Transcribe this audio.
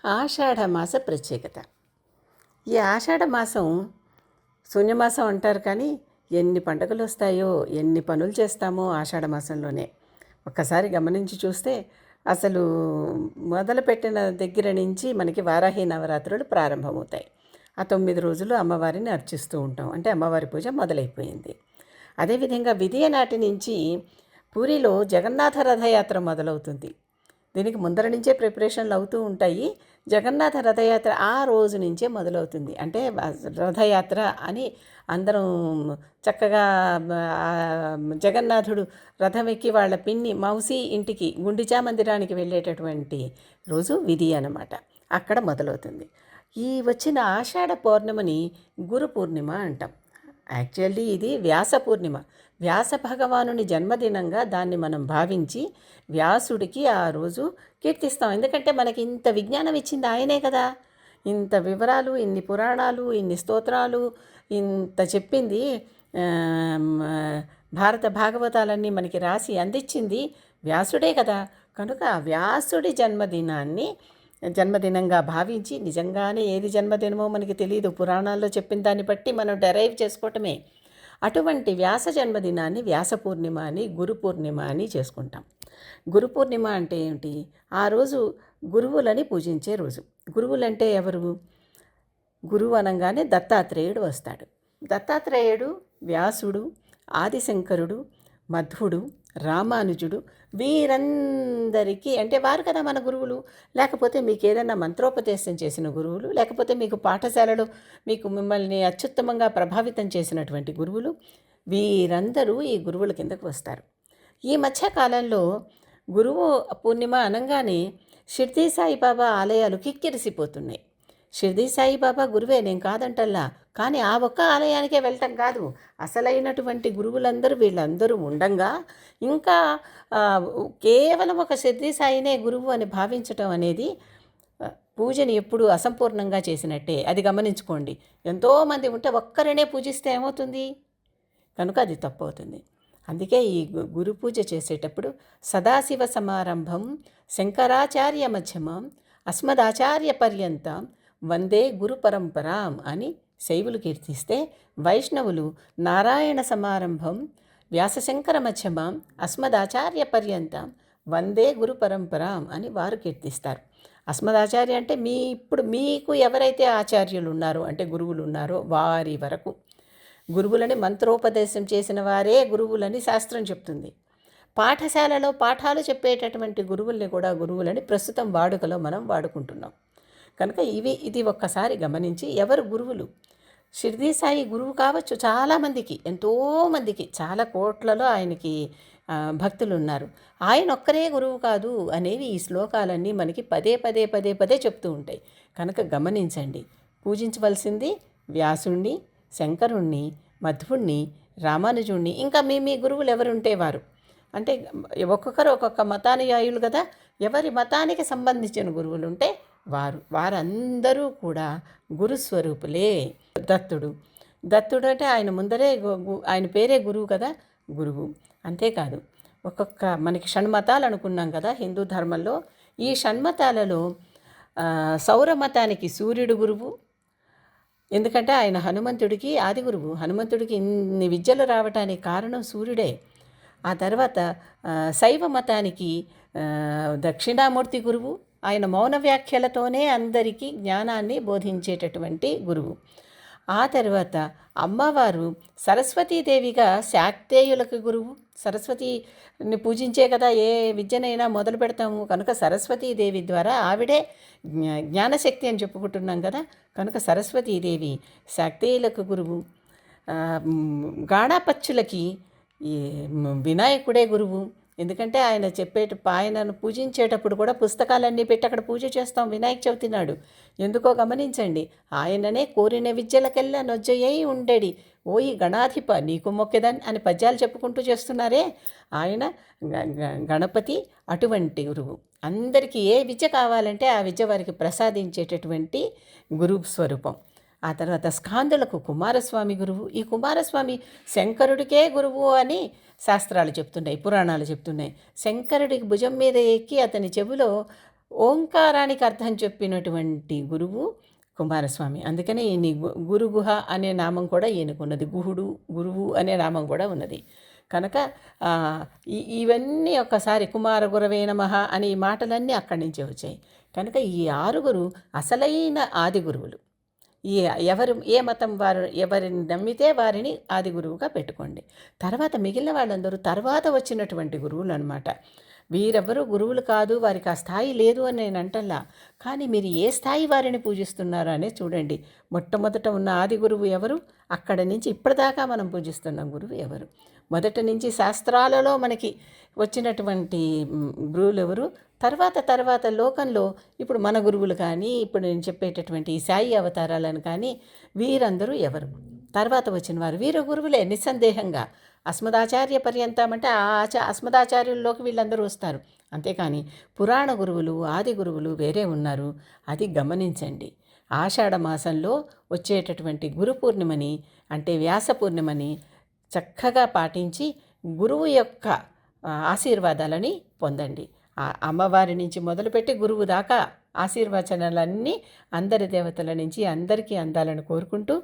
ఆషాఢమాస ప్రత్యేకత. ఈ ఆషాఢమాసం శూన్యమాసం అంటారు, కానీ ఎన్ని పండుగలు వస్తాయో, ఎన్ని పనులు చేస్తామో ఆషాఢమాసంలోనే. ఒక్కసారి గమనించి చూస్తే అసలు మొదలుపెట్టిన దగ్గర నుంచి మనకి వారాహి నవరాత్రులు ప్రారంభమవుతాయి. ఆ 9 రోజులు అమ్మవారిని అర్చిస్తూ ఉంటాం. అంటే అమ్మవారి పూజ మొదలైపోయింది. అదేవిధంగా విదియ నాటి నుంచి పూరిలో జగన్నాథ రథయాత్ర మొదలవుతుంది. దీనికి ముందర నుంచే ప్రిపరేషన్లు అవుతూ ఉంటాయి. జగన్నాథ రథయాత్ర ఆ రోజు నుంచే మొదలవుతుంది. అంటే రథయాత్ర అని అందరం చక్కగా జగన్నాథుడు రథం ఎక్కి వాళ్ళ పిన్ని మౌసి ఇంటికి గుండిచా మందిరానికి వెళ్ళేటటువంటి రోజు విధి అన్నమాట. అక్కడ మొదలవుతుంది. ఈ వచ్చిన ఆషాఢ పౌర్ణమిని గురు పూర్ణిమ అంటాం. యాక్చువల్లీ ఇది వ్యాస పూర్ణిమ. వ్యాస భగవానుని జన్మదినంగా దాన్ని మనం భావించి వ్యాసుడికి ఆ రోజు కీర్తిస్తాం. ఎందుకంటే మనకి ఇంత విజ్ఞానం ఇచ్చింది ఆయనే కదా. ఇంత వివరాలు, ఇన్ని పురాణాలు, ఇన్ని స్తోత్రాలు, ఇంత చెప్పింది, భారత భాగవతాలన్నీ మనకి రాసి అందించింది వ్యాసుడే కదా. కనుక వ్యాసుడి జన్మదినంగా భావించి, నిజంగానే ఏది జన్మదినమో మనకి తెలియదు, పురాణాల్లో చెప్పిన దాన్ని బట్టి మనం డెరైవ్ చేసుకోవటమే. అటువంటి వ్యాస జన్మదినాన్ని వ్యాస పూర్ణిమ అని, గురు పూర్ణిమ అని చేసుకుంటాం. గురు పూర్ణిమ అంటే ఏమిటి? ఆ రోజు గురువులని పూజించే రోజు. గురువులంటే ఎవరు? గురువు అనగానే దత్తాత్రేయుడు వస్తాడు. దత్తాత్రేయుడు, వ్యాసుడు, ఆదిశంకరుడు, మధ్వుడు, రామానుజుడు, వీరందరికీ అంటే వారు కదా మన గురువులు. లేకపోతే మీకు ఏదైనా మంత్రోపదేశం చేసిన గురువులు, లేకపోతే మీకు పాఠశాలలో మిమ్మల్ని అత్యుత్తమంగా ప్రభావితం చేసినటువంటి గురువులు, వీరందరూ ఈ గురువుల కిందకు వస్తారు. ఈ మధ్యకాలంలో గురువు పూర్ణిమ అనగానే షిర్డీ సాయిబాబా ఆలయాలు కిక్కిరిసిపోతున్నాయి. షిర్డీ సాయిబాబా గురువే, నేను కాదంటల్లా, కానీ ఆ ఒక్క ఆలయానికే వెళ్ళటం కాదు, అసలైనటువంటి గురువులందరూ వీళ్ళందరూ ఉండంగా ఇంకా కేవలం ఒక షిర్డీ సాయినే గురువు అని భావించటం అనేది పూజని ఎప్పుడు అసంపూర్ణంగా చేసినట్టే. అది గమనించుకోండి. ఎంతోమంది ఉంటే ఒక్కరినే పూజిస్తే ఏమవుతుంది? కనుక అది తప్పు అవుతుంది. అందుకే ఈ గురు పూజ చేసేటప్పుడు సదాశివ సమారంభం శంకరాచార్య మధ్యమం అస్మదాచార్య పర్యంతం వందే గురు పరంపరాం అని శైవులు కీర్తిస్తే, వైష్ణవులు నారాయణ సమారంభం వ్యాసశంకర మధ్యమం అస్మదాచార్య పర్యంతం వందే గురు పరంపరాం అని వారు కీర్తిస్తారు. అస్మదాచార్య అంటే ఇప్పుడు మీకు ఎవరైతే ఆచార్యులు ఉన్నారో, అంటే గురువులు ఉన్నారో వారి వరకు. గురువులని మంత్రోపదేశం చేసిన వారే గురువులని శాస్త్రం చెప్తుంది. పాఠశాలలో పాఠాలు చెప్పేటటువంటి గురువుల్ని కూడా గురువులని ప్రస్తుతం వాడుకలో మనం వాడుకుంటున్నాం. కనుక ఇది ఒక్కసారి గమనించి ఎవరు గురువులు. షిర్డీ సాయి గురువు కావచ్చు చాలామందికి, ఎంతోమందికి, చాలా కోట్లలో ఆయనకి భక్తులు ఉన్నారు. ఆయన ఒక్కరే గురువు కాదు అనేవి ఈ శ్లోకాలన్నీ మనకి పదే పదే పదే పదే చెప్తూ ఉంటాయి. కనుక గమనించండి. పూజించవలసింది వ్యాసుణ్ణి, శంకరుణ్ణి, మధ్వుణ్ణి, రామానుజుణ్ణి, ఇంకా మీ గురువులు ఎవరుంటే వారు. అంటే ఒక్కొక్కరు ఒక్కొక్క మతానుయాయులు కదా. ఎవరి మతానికి సంబంధించిన గురువులు ఉంటే వారందరూ కూడా గురుస్వరూపులే. దత్తుడు అంటే ఆయన ముందరే ఆయన పేరే గురువు కదా, గురువు. అంతేకాదు, మనకి షణ్మతాలు అనుకున్నాం కదా హిందూ ధర్మంలో. ఈ షణ్మతాలలో సౌరమతానికి సూర్యుడు గురువు. ఎందుకంటే ఆయన హనుమంతుడికి ఆది గురువు. హనుమంతుడికి ఇన్ని విద్యలు రావటానికి కారణం సూర్యుడే. ఆ తర్వాత శైవ మతానికి దక్షిణామూర్తి గురువు. ఆయన మౌన వ్యాఖ్యలతోనే అందరికీ జ్ఞానాన్ని బోధించేటటువంటి గురువు. ఆ తర్వాత అమ్మవారు సరస్వతీదేవిగా శాక్తేయులకు గురువు. సరస్వతిని పూజించే కదా ఏ విద్యనైనా మొదలు పెడతాము. కనుక సరస్వతీదేవి ద్వారా ఆవిడే జ్ఞానశక్తి అని చెప్పుకుంటున్నాం కదా. కనుక సరస్వతీదేవి శాక్తేయులకు గురువు. గాణాపత్యులకి ఈ వినాయకుడే గురువు. ఎందుకంటే ఆయనను పూజించేటప్పుడు కూడా పుస్తకాలన్నీ పెట్టి అక్కడ పూజ చేస్తాం వినాయక చవితి నాడు. ఎందుకో గమనించండి. ఆయననే కోరిన విద్యలకెల్లా నొజ్జయ్యై ఉండేడి ఓయి గణాధిప నీకు మొక్కెదన్ అని పద్యాలు చెప్పుకుంటూ చేస్తున్నారే. ఆయన గణపతి అటువంటి గురువు. అందరికీ ఏ విద్య కావాలంటే ఆ విద్య వారికి ప్రసాదించేటటువంటి గురువు స్వరూపం. ఆ తర్వాత స్కాందులకు కుమారస్వామి గురువు. ఈ కుమారస్వామి శంకరుడికే గురువు అని శాస్త్రాలు చెప్తున్నాయి, పురాణాలు చెప్తున్నాయి. శంకరుడికి భుజం మీద ఎక్కి అతని చెవిలో ఓంకారానికి అర్థం చెప్పినటువంటి గురువు కుమారస్వామి. అందుకనే ఈయన గురుగుహ అనే నామం కూడా ఈయనకున్నది. గుహుడు, గురువు అనే నామం కూడా ఉన్నది. కనుక ఇవన్నీ ఒక్కసారి కుమార గురవే నమః అనే ఈ మాటలన్నీ అక్కడి నుంచే వచ్చాయి. కనుక ఈ 6 అసలైన ఆది గురువులు. ఈ ఏ మతం వారు ఎవరిని నమ్మితే వారిని ఆది గురువుగా పెట్టుకోండి. తర్వాత మిగిలిన వాళ్ళందరూ తర్వాత వచ్చినటువంటి గురువులు అనమాట. వీరెవ్వరూ గురువులు కాదు, వారికి ఆ స్థాయి లేదు అని నేను అంటల్లా. కానీ మీరు ఏ స్థాయి వారిని పూజిస్తున్నారో అనేది చూడండి. మొట్టమొదట ఉన్న ఆది గురువు ఎవరు, అక్కడ నుంచి ఇప్పటిదాకా మనం పూజిస్తున్న గురువు ఎవరు, మొదటి నుంచి శాస్త్రాలలో మనకి వచ్చినటువంటి గురువులు ఎవరు, తర్వాత లోకంలో ఇప్పుడు మన గురువులు కానీ, ఇప్పుడు నేను చెప్పేటటువంటి ఈ సాయి అవతారాలను కానీ వీరందరూ ఎవరు, తర్వాత వచ్చిన వారు వీరు గురువులే నిస్సందేహంగా. అస్మదాచార్య పర్యంతం అంటే అస్మదాచార్యుల్లోకి వీళ్ళందరూ వస్తారు. అంతేకాని పురాణ గురువులు, ఆది గురువులు వేరే ఉన్నారు. అది గమనించండి. ఆషాఢ మాసంలో వచ్చేటటువంటి గురు పూర్ణిమని అంటే వ్యాస పూర్ణిమని చక్కగా పాటించి గురువు యొక్క ఆశీర్వాదాలని పొందండి. అమ్మవారి నుంచి మొదలుపెట్టి గురువు దాకా ఆశీర్వచనాలన్నీ అందరి దేవతల నుంచి అందరికీ అందాలని కోరుకుంటూ